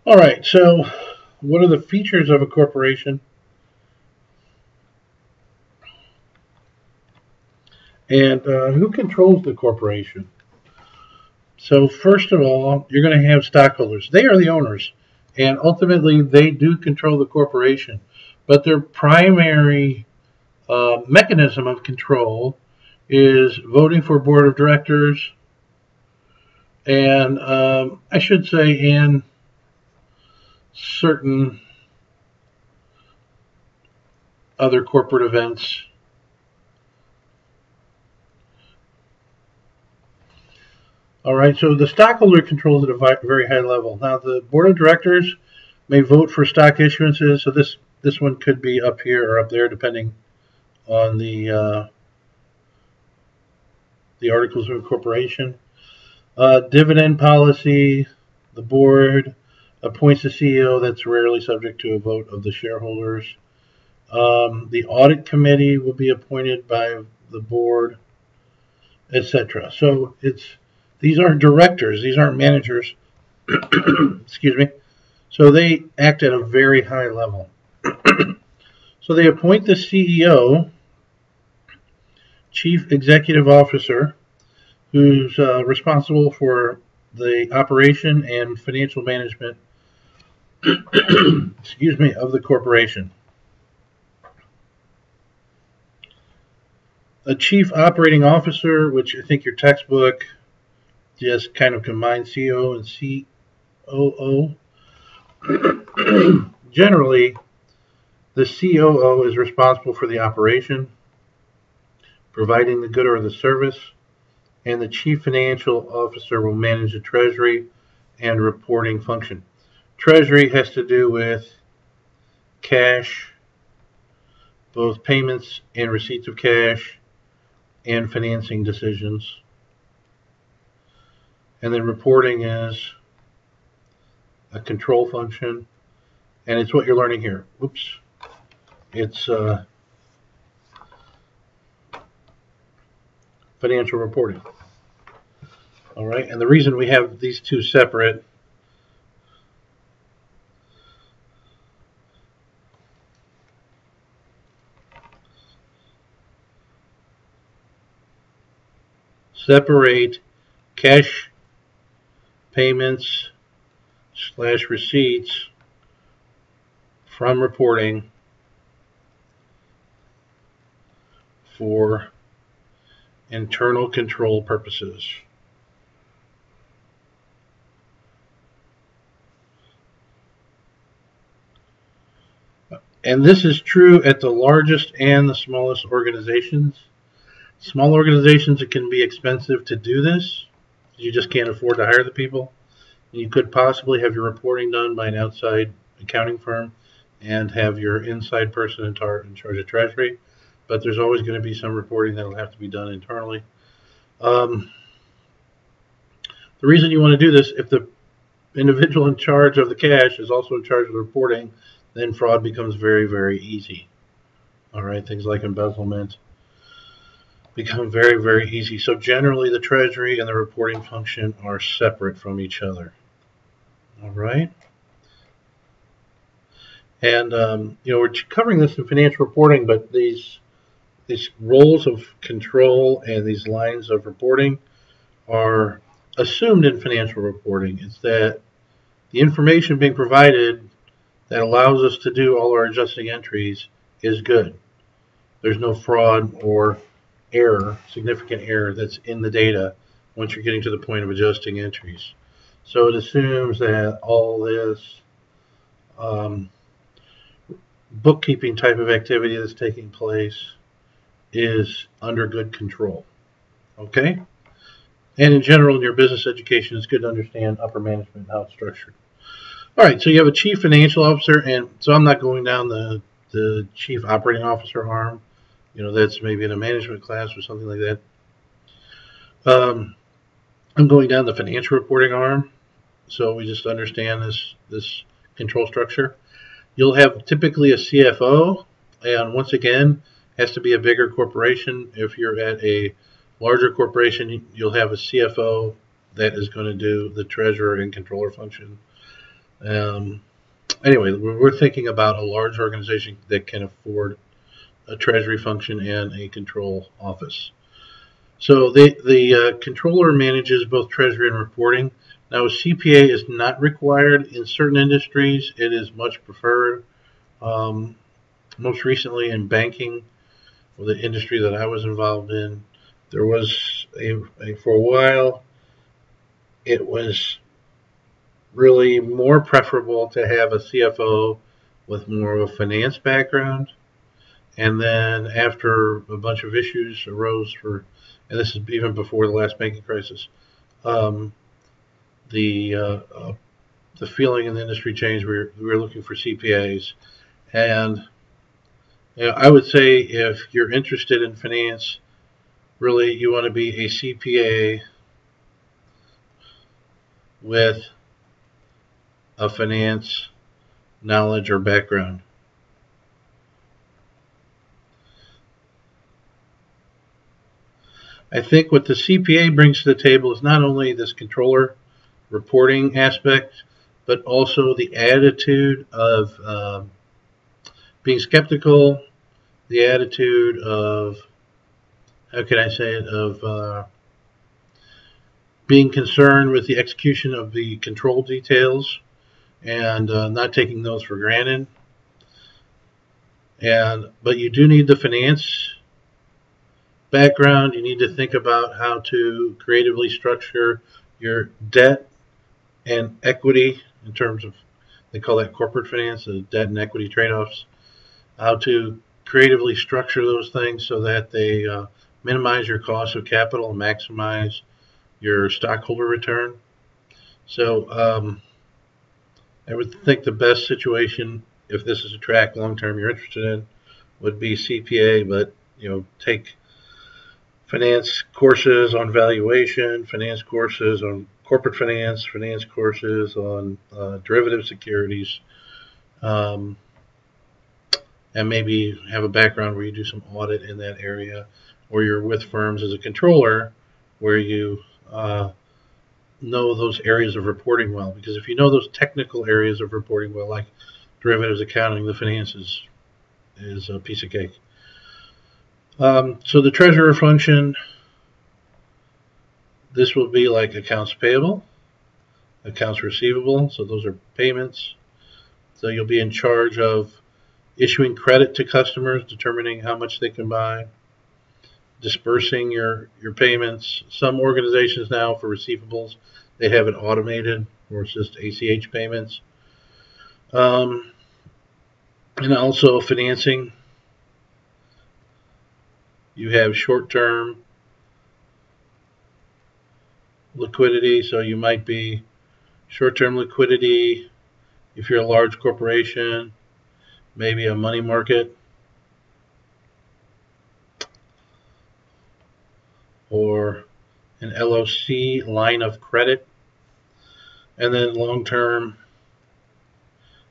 All right, so what are the features of a corporation? And who controls the corporation? So first of all, you're going to have stockholders. They are the owners, and ultimately they do control the corporation. But their primary mechanism of control is voting for board of directors, and I should say in certain other corporate events. All right, so the stockholder controls at a very high level. Now, the board of directors may vote for stock issuances. So this one could be up here or up there, depending on the articles of incorporation. Dividend policy. The board appoints the CEO. That's rarely subject to a vote of the shareholders. The audit committee will be appointed by the board, etc. So these aren't directors, these aren't managers. Excuse me. So they act at a very high level. So they appoint the CEO, Chief Executive Officer, who's responsible for the operation and financial management excuse me, of the corporation. A Chief Operating Officer, which I think your textbook just kind of combines CEO and COO. Generally, the COO is responsible for the operation, providing the good or the service, and the Chief Financial Officer will manage the treasury and reporting function. Treasury has to do with cash, both payments and receipts of cash, and financing decisions. And then reporting is a control function, and it's what you're learning here. Oops. It's financial reporting. All right, and the reason we have these two separate separate cash payments / receipts from reporting for internal control purposes. And this is true at the largest and the smallest organizations. Small organizations, it can be expensive to do this. You just can't afford to hire the people. You could possibly have your reporting done by an outside accounting firm and have your inside person in charge of treasury. But there's always going to be some reporting that will have to be done internally. The reason you want to do this, if the individual in charge of the cash is also in charge of the reporting, then fraud becomes very, very easy. All right, things like embezzlement become very, very easy. So generally the treasury and the reporting function are separate from each other. All right. And, we're covering this in financial reporting, but these roles of control and these lines of reporting are assumed in financial reporting. It's that the information being provided that allows us to do all our adjusting entries is good. There's no fraud or error, significant error that's in the data once you're getting to the point of adjusting entries. So it assumes that all this bookkeeping type of activity that's taking place is under good control. Okay? And in general, in your business education, it's good to understand upper management and how it's structured. All right, so you have a chief financial officer, and so I'm not going down the chief operating officer arm. That's maybe in a management class or something like that. I'm going down the financial reporting arm, so we just understand this control structure. You'll have typically a CFO, and once again, has to be a bigger corporation. If you're at a larger corporation, you'll have a CFO that is going to do the treasurer and controller function. Anyway, we're thinking about a large organization that can afford a treasury function and a control office. So the controller manages both treasury and reporting. Now, a CPA is not required in certain industries. It is much preferred. Most recently in banking, or the industry that I was involved in, there was for a while, it was really more preferable to have a CFO with more of a finance background. And then after a bunch of issues arose and this is even before the last banking crisis, the feeling in the industry changed. We were looking for CPAs, and I would say if you're interested in finance, really you want to be a CPA with a finance knowledge or background. I think what the CPA brings to the table is not only this controller reporting aspect, but also the attitude of being skeptical, the attitude of, how can I say it, of being concerned with the execution of the control details and not taking those for granted. But you do need the finance background. You need to think about how to creatively structure your debt and equity in terms of, they call that corporate finance, the debt and equity trade-offs, how to creatively structure those things so that they minimize your cost of capital and maximize your stockholder return. So I would think the best situation, if this is a track long-term you're interested in, would be CPA, but take finance courses on valuation, finance courses on corporate finance, finance courses on derivative securities, and maybe have a background where you do some audit in that area, or you're with firms as a controller where you know those areas of reporting well. Because if you know those technical areas of reporting well, like derivatives accounting, the finances is a piece of cake. So the treasurer function, this will be like accounts payable, accounts receivable, so those are payments. So you'll be in charge of issuing credit to customers, determining how much they can buy, dispersing your payments. Some organizations now for receivables, they have it automated, or it's just ACH payments. And also financing. You have short-term liquidity, so you might be short-term liquidity if you're a large corporation, maybe a money market, or an LOC, line of credit. And then long-term,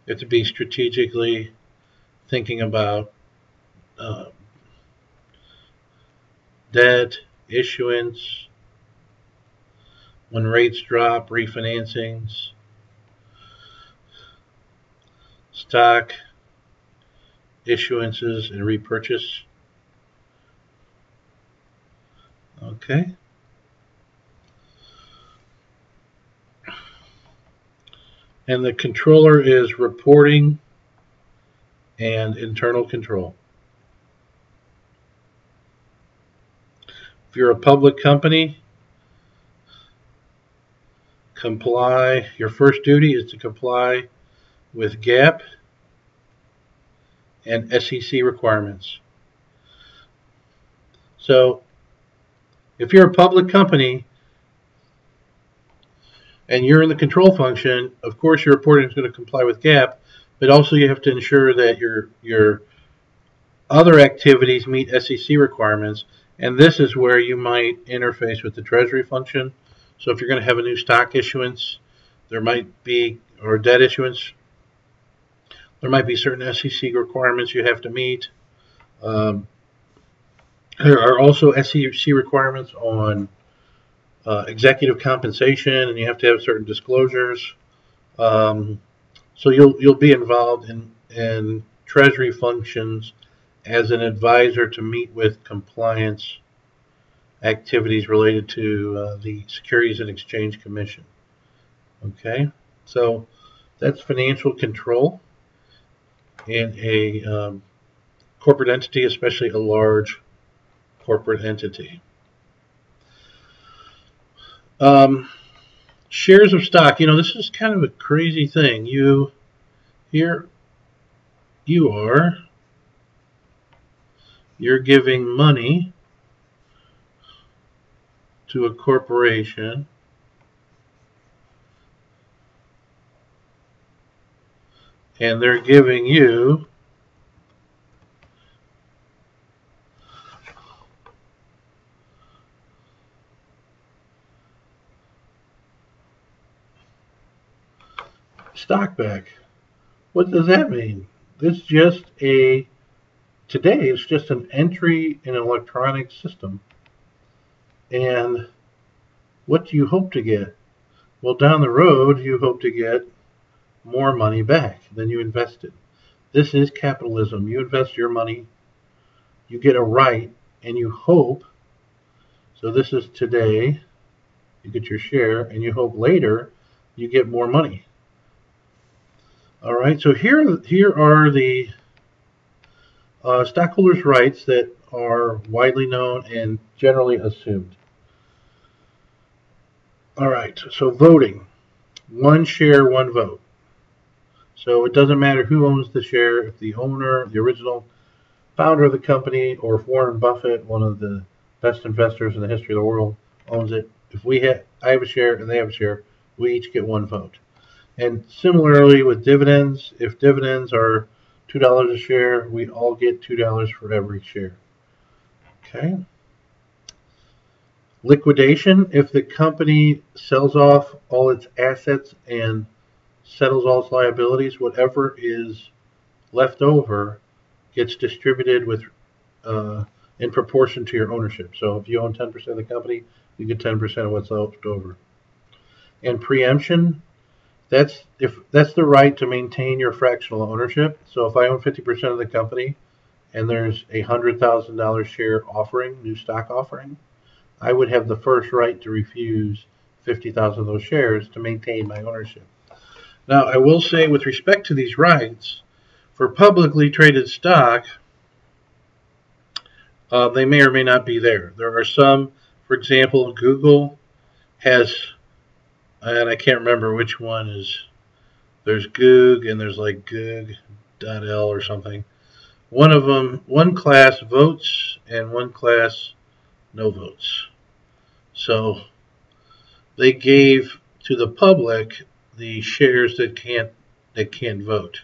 you have to be strategically thinking about debt, issuance, when rates drop, refinancings, stock issuances and repurchase. Okay. And the controller is reporting and internal control. If you're a public company, your first duty is to comply with GAAP and SEC requirements. So if you're a public company and you're in the control function, of course your reporting is going to comply with GAAP, but also you have to ensure that your other activities meet SEC requirements, and this is where you might interface with the treasury function. So if you're going to have a new stock issuance, there might be, or debt issuance, there might be certain SEC requirements you have to meet. There are also SEC requirements on executive compensation, and you have to have certain disclosures. So you'll be involved in treasury functions as an advisor to meet with compliance activities related to the Securities and Exchange Commission. Okay, so that's financial control in a corporate entity, especially a large corporate entity. Shares of stock. This is kind of a crazy thing. Here you are. You're giving money to a corporation, and they're giving you stock back. What does that mean? Today it's just an entry in an electronic system. And what do you hope to get? Well, down the road, you hope to get more money back than you invested. This is capitalism. You invest your money, you get a right, and you hope. So this is today, you get your share, and you hope later you get more money. All right, so here are the stockholders' rights that are widely known and generally assumed. All right, so voting. One share, one vote. So it doesn't matter who owns the share, if the owner, the original founder of the company, or if Warren Buffett, one of the best investors in the history of the world, owns it. If I have a share and they have a share, we each get one vote. And similarly with dividends, if dividends are $2 a share, we all get $2 for every share. Okay. Liquidation, if the company sells off all its assets and settles all its liabilities, whatever is left over gets distributed in proportion to your ownership. So if you own 10% of the company, you get 10% of what's left over. And preemption, that's the right to maintain your fractional ownership. So if I own 50% of the company and there's a $100,000 share offering, new stock offering, I would have the first right to refuse 50,000 of those shares to maintain my ownership. Now, I will say with respect to these rights, for publicly traded stock, they may or may not be there. There are some, for example, Google has, and I can't remember which one is, there's Goog and there's like Goog.L or something. One of them, one class votes and one class no votes. So they gave to the public the shares that can't vote.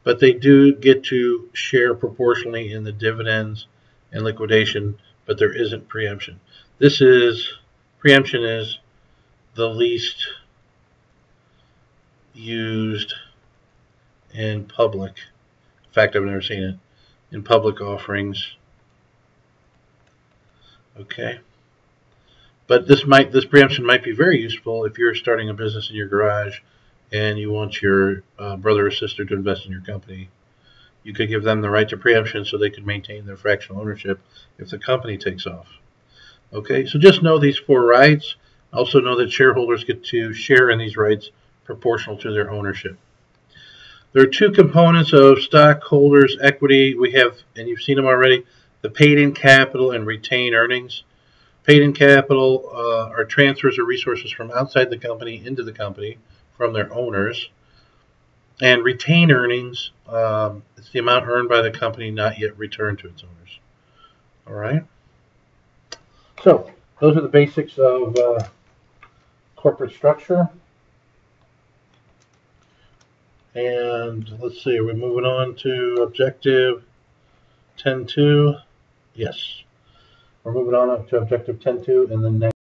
But they do get to share proportionally in the dividends and liquidation, but there isn't preemption. Preemption is the least used in public. In fact, I've never seen it in public offerings. Okay. But this preemption might be very useful if you're starting a business in your garage and you want your brother or sister to invest in your company. You could give them the right to preemption so they could maintain their fractional ownership if the company takes off. Okay, so just know these four rights. Also know that shareholders get to share in these rights proportional to their ownership. There are two components of stockholders' equity. We have, and you've seen them already, the paid-in capital and retained earnings. Paid-in capital are transfers of resources from outside the company into the company from their owners. And retained earnings, it's the amount earned by the company not yet returned to its owners. All right? So, those are the basics of corporate structure. And let's see, are we moving on to objective 10.2? Yes. We're moving on up to objective 10.2 and then next.